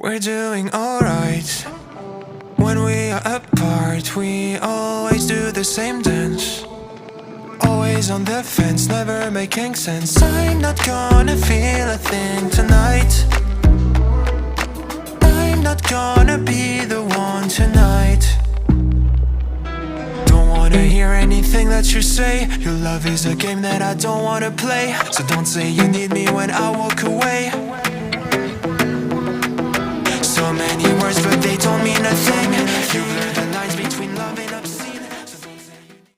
We're doing alright. When we are apart, we always do the same dance. Always on the fence, never making sense. I'm not gonna feel a thing tonight. I'm not gonna be the one tonight. Don't wanna hear anything that you say. Your love is a game that I don't wanna play. So don't say you need me when I walk away. So many words but they don't mean a thing. You learned